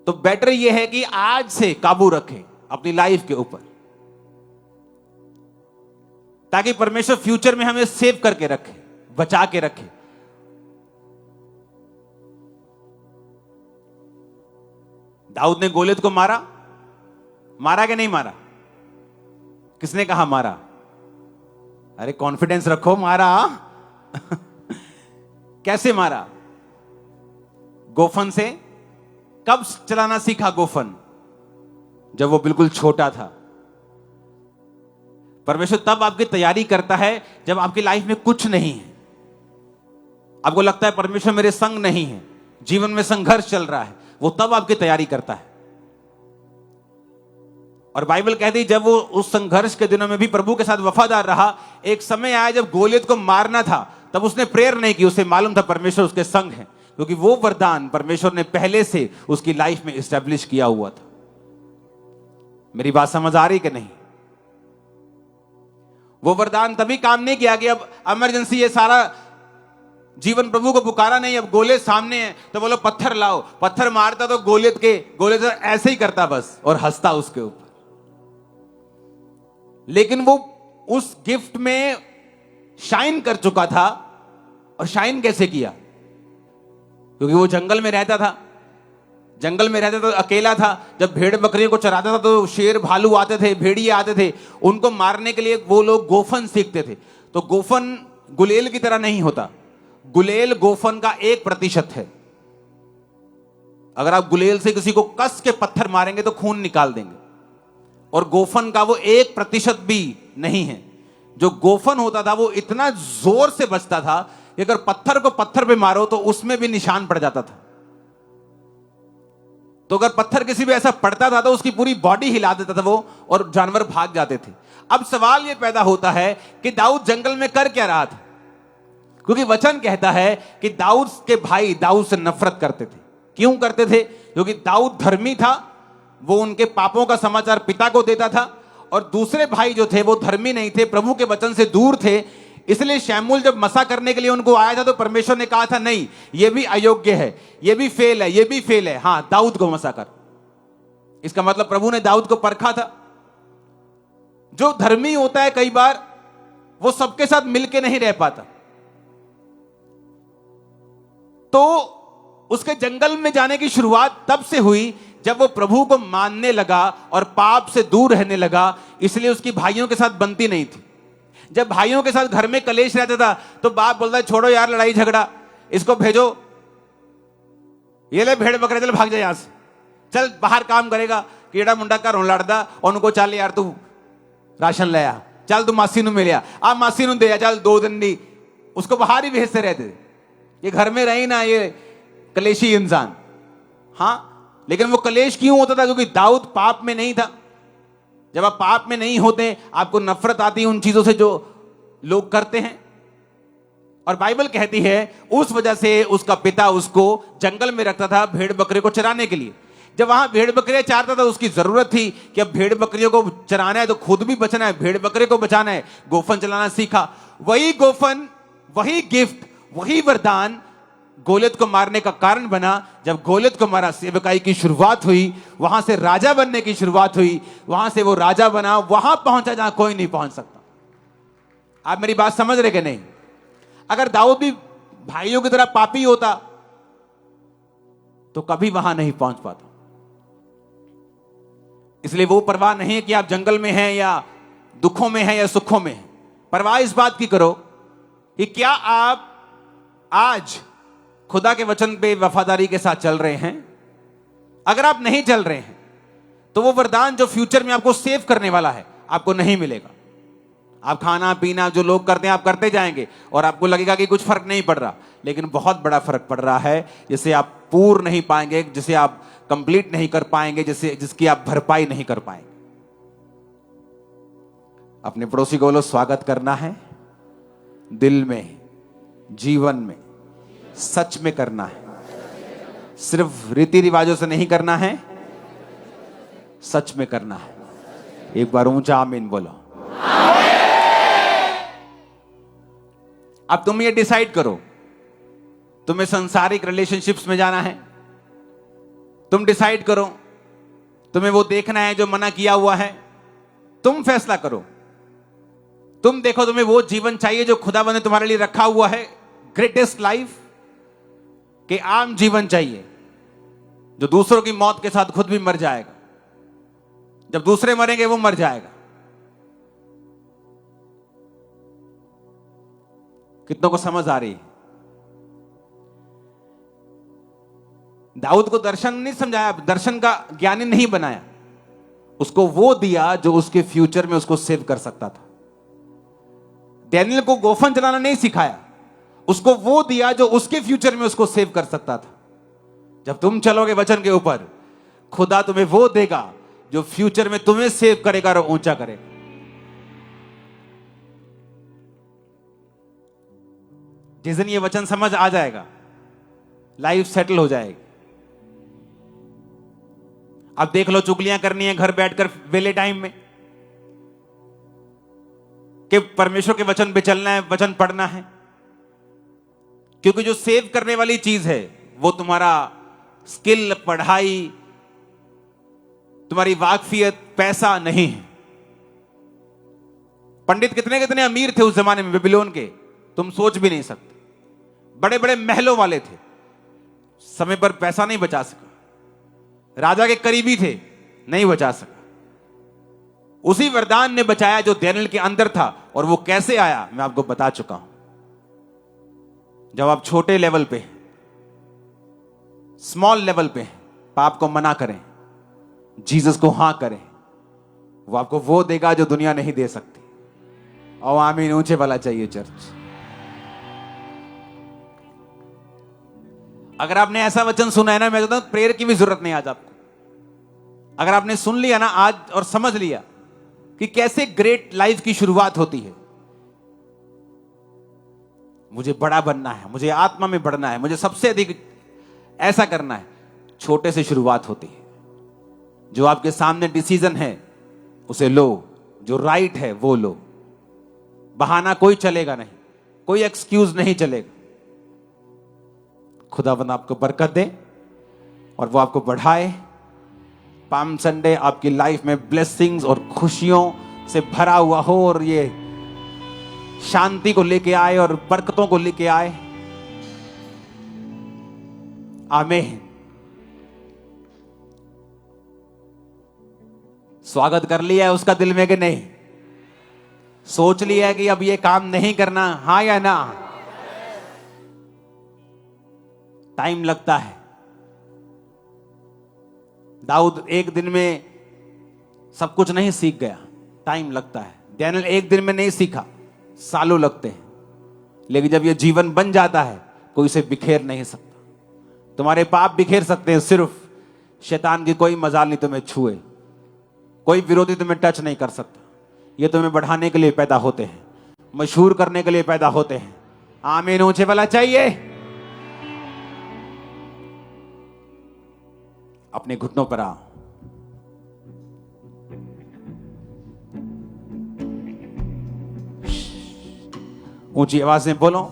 [SPEAKER 2] तो बेटर यह है कि आज से काबू रखें अपनी लाइफ के ऊपर, ताकि परमेश्वर फ्यूचर में हमें सेव करके रखे, बचा के रखे। दाऊद ने गोलियत को मारा कि नहीं मारा? किसने कहा मारा? अरे कॉन्फिडेंस रखो, मारा। कैसे मारा? गोफन से। कब चलाना सीखा गोफन? जब वो बिल्कुल छोटा था। परमेश्वर तब आपकी तैयारी करता है जब आपकी लाइफ में कुछ नहीं है, आपको लगता है परमेश्वर मेरे संग नहीं है, जीवन में संघर्ष चल रहा है, वो तब आपकी तैयारी करता है। और बाइबल कहती है जब वो उस संघर्ष के दिनों में भी प्रभु के साथ वफादार रहा, एक समय आया जब गोलियत को मारना था, तब उसने प्रेयर नहीं की। उसे मालूम था परमेश्वर उसके संग है, क्योंकि वो वरदान परमेश्वर ने पहले से उसकी लाइफ में एस्टेब्लिश किया हुआ था। मेरी बात समझ आ रही कि नहीं? वो वरदान तभी काम नहीं किया कि अब इमरजेंसी, ये सारा जीवन प्रभु को पुकारा नहीं, अब गोलियत सामने है तो बोलो पत्थर लाओ। पत्थर मारता तो गोलियत ऐसे ही करता बस, और हंसता उसके ऊपर। लेकिन वो उस गिफ्ट में शाइन कर चुका था। और शाइन कैसे किया? क्योंकि वो जंगल में रहता था, तो अकेला था। जब भेड़ बकरियों को चराता था तो शेर भालू आते थे, भेड़िए आते थे, उनको मारने के लिए वो लोग गोफन सीखते थे। तो गोफन गुलेल की तरह नहीं होता, गुलेल गोफन का 1% है। अगर आप गुलेल से किसी को कस के पत्थर मारेंगे तो खून निकाल देंगे। और गोफन का वो 1% भी नहीं है। जो गोफन होता था वो इतना जोर से बजता था कि अगर पत्थर को पत्थर पे मारो तो उसमें भी निशान पड़ जाता था। तो अगर पत्थर किसी भी ऐसा पड़ता था तो उसकी पूरी बॉडी हिला देता था वो, और जानवर भाग जाते थे। अब सवाल यह पैदा होता है कि दाऊद जंगल में कर क्या रहा था? क्योंकि वचन कहता है कि दाऊद के भाई दाऊद से नफरत करते थे। क्यों करते थे? क्योंकि दाऊद धर्मी था, वो उनके पापों का समाचार पिता को देता था, और दूसरे भाई जो थे वो धर्मी नहीं थे, प्रभु के वचन से दूर थे। इसलिए शमूएल जब मसा करने के लिए उनको आया था तो परमेश्वर ने कहा था नहीं, ये भी अयोग्य है, ये भी फेल है, ये भी फेल है, हां दाऊद को मसा कर। इसका मतलब प्रभु ने दाऊद को परखा था। जो धर्मी होता है कई बार वो सबके साथ मिलके नहीं रह पाता, तो उसके जंगल में जाने की शुरुआत तब से हुई जब वो प्रभु को मानने लगा और पाप से दूर रहने लगा। इसलिए उसकी भाइयों के साथ बनती नहीं थी। जब भाइयों के साथ घर में कलेश रहता था तो बाप बोलता है छोड़ो यार लड़ाई झगड़ा, इसको भेजो, ये ले भेड़ बकरे, चल भाग जा यहां से, चल बाहर काम करेगा, कीड़ा मुंडा का रोन लड़दा, और उनको चल यार तू राशन ले आ, चल तू मासी नु मिलिया आ, मासी नु दे आ, चल 2 दिन दी, उसको बाहर ही भेजते रहते थे। ये घर में रही ना ये कलेशी इंसान। हां, लेकिन वो कलेश क्यों होता था? क्योंकि दाऊद पाप में नहीं था। जब आप पाप में नहीं होते आपको नफरत आती है उन चीजों से जो लोग करते हैं, और बाइबल कहती है उस वजह से उसका पिता उसको जंगल में रखता था भेड़ बकरे को चराने के लिए। जब वहां भेड़ बकरियां चारता था उसकी जरूरत थी कि अब भेड़ बकरियों को चराना है तो खुद भी बचना है, भेड़ बकरे को बचाना है, गोफन चलाना सीखा। वही गोफन, वही गिफ्ट, वही वरदान गोलियत को मारने का कारण बना। जब गोलियत को मारा सेवकाई की शुरुआत हुई, वहां से राजा बनने की शुरुआत हुई, वहां से वो राजा बना, वहां पहुंचा जहां कोई नहीं पहुंच सकता। आप मेरी बात समझ रहे कि नहीं? अगर दाऊद भी भाइयों की तरह पापी होता तो कभी वहां नहीं पहुंच पाता। इसलिए वो परवाह नहीं है कि आप जंगल में हैं या दुखों में हैं या सुखों में हैं। परवाह इस बात की करो कि क्या आप आज खुदा के वचन पे वफादारी के साथ चल रहे हैं। अगर आप नहीं चल रहे हैं तो वो वरदान जो फ्यूचर में आपको सेव करने वाला है आपको नहीं मिलेगा। आप खाना पीना जो लोग करते हैं आप करते जाएंगे और आपको लगेगा कि कुछ फर्क नहीं पड़ रहा, लेकिन बहुत बड़ा फर्क पड़ रहा है, जिसे आप पूर्ण नहीं पाएंगे, जिसे आप कंप्लीट नहीं कर पाएंगे, जिसकी आप भरपाई नहीं कर पाएंगे। अपने पड़ोसी को बोलो स्वागत करना है, दिल में, जीवन में, सच में करना है। सिर्फ रीति रिवाजों से नहीं करना है, सच में करना है। एक बार ऊंचा आमीन बोलो। अब तुम ये डिसाइड करो, तुम्हें सांसारिक रिलेशनशिप्स में जाना है, तुम डिसाइड करो, तुम्हें वो देखना है जो मना किया हुआ है, तुम फैसला करो। तुम देखो तुम्हें वो जीवन चाहिए जो खुदा ने तुम्हारे लिए रखा हुआ है, ग्रेटेस्ट लाइफ, कि आम जीवन चाहिए जो दूसरों की मौत के साथ खुद भी मर जाएगा, जब दूसरे मरेंगे वो मर जाएगा। कितनों को समझ आ रही है? दाऊद को दर्शन नहीं समझाया, दर्शन का ज्ञानी नहीं बनाया, उसको वो दिया जो उसके फ्यूचर में उसको सेव कर सकता था। डैनियल को गोफन चलाना नहीं सिखाया, उसको वो दिया जो उसके फ्यूचर में उसको सेव कर सकता था। जब तुम चलोगे वचन के ऊपर, खुदा तुम्हें वो देगा जो फ्यूचर में तुम्हें सेव करेगा और ऊंचा करेगा। जिस दिन ये वचन समझ आ जाएगा, लाइफ सेटल हो जाएगी। अब देख लो, चुगलियां करनी है घर बैठकर वेले टाइम में, कि परमेश्वर के वचन पे चलना है, वचन पढ़ना है, क्योंकि जो सेव करने वाली चीज है वो तुम्हारा स्किल, पढ़ाई, तुम्हारी वाकफियत, पैसा नहीं है। पंडित कितने कितने अमीर थे उस जमाने में बेबीलोन के, तुम सोच भी नहीं सकते। बड़े बड़े महलों वाले थे, समय पर पैसा नहीं बचा सका। राजा के करीबी थे, नहीं बचा सका। उसी वरदान ने बचाया जो डैनियल के अंदर था, और वो कैसे आया मैं आपको बता चुका हूं। जब आप छोटे लेवल पे, स्मॉल लेवल पे पाप को मना करें, जीसस को हां करें, वो आपको वो देगा जो दुनिया नहीं दे सकती। और आमीन ऊंचे वाला चाहिए चर्च। अगर आपने ऐसा वचन सुना है ना, मैं कहता हूं प्रेयर की भी जरूरत नहीं आज आपको। अगर आपने सुन लिया ना आज और समझ लिया कि कैसे ग्रेट लाइफ की शुरुआत होती है, मुझे बड़ा बनना है, मुझे आत्मा में बढ़ना है, मुझे सबसे अधिक ऐसा करना है, छोटे से शुरुआत होती है। जो आपके सामने डिसीजन है उसे लो, जो राइट है वो लो। बहाना कोई चलेगा नहीं, कोई एक्सक्यूज नहीं चलेगा। खुदावंद आपको बरकत दे और वो आपको बढ़ाए। पाम संडे आपकी लाइफ में ब्लेसिंग्स और खुशियों से भरा हुआ हो और ये शांति को लेके आए और बरकतों को लेके आए। आमीन। स्वागत कर लिया है उसका दिल में कि नहीं? सोच लिया है कि अब ये काम नहीं करना, हाँ या ना? टाइम लगता है। दाऊद एक दिन में सब कुछ नहीं सीख गया, टाइम लगता है। डैनियल एक दिन में नहीं सीखा, सालों लगते हैं। लेकिन जब ये जीवन बन जाता है कोई इसे बिखेर नहीं सकता। तुम्हारे पाप बिखेर सकते हैं, सिर्फ शैतान की कोई मजाल नहीं तुम्हें छुए, कोई विरोधी तुम्हें टच नहीं कर सकता। ये तुम्हें बढ़ाने के लिए पैदा होते हैं, मशहूर करने के लिए पैदा होते हैं। आमीन ऊंचे वाला चाहिए। अपने घुटनों पर आओ। ऊंची आवाज में बोलो,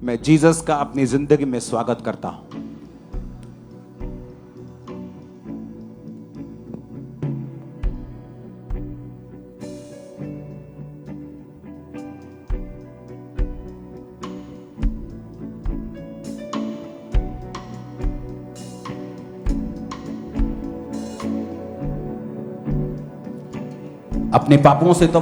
[SPEAKER 2] मैं जीसस का अपनी जिंदगी में स्वागत करता हूं। अपने पापों से तो